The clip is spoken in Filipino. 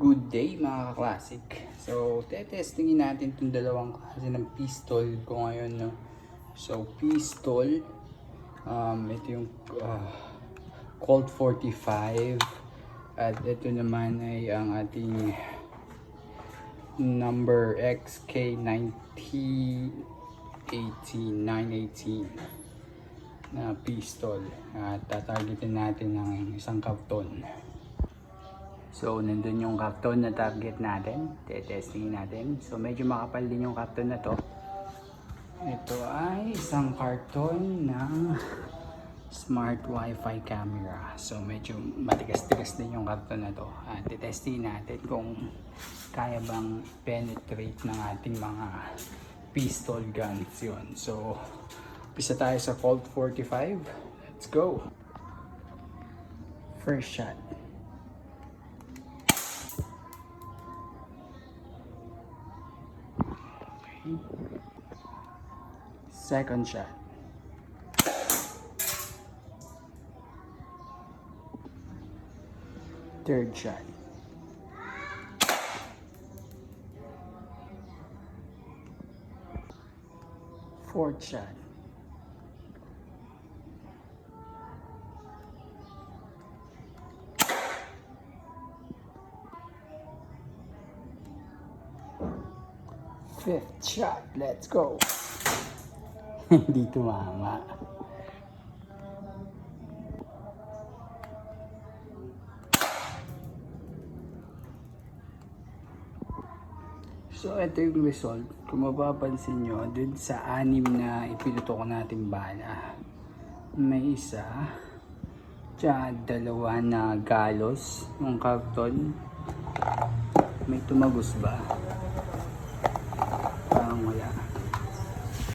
Good day mga ka-classic. So, testingin natin itong dalawang klase ng pistol ko ngayon. No? So, pistol. Ito yung Colt 45. At ito naman ay ang ating number XK918 na pistol. At tatargetin natin ng isang karton. So, nandun yung karton na target natin. Testingin natin. So, medyo makapal din yung karton na to. Ito ay isang karton ng smart wifi camera. So, medyo matigas-tigas din yung karton na to. At testingin natin kung kaya bang penetrate ng ating mga pistol guns yun. So, umpisa tayo sa Colt 45. Let's go! First shot. Second shot. Third shot. Fourth shot. Fifth shot. Let's go. Hindi tumama. So, ito yung result. Kung mapapansin nyo, dun sa 6 na ipinuto ko natin bala, may isa, tsaka 2 na galos ng karton. May tumagos ba?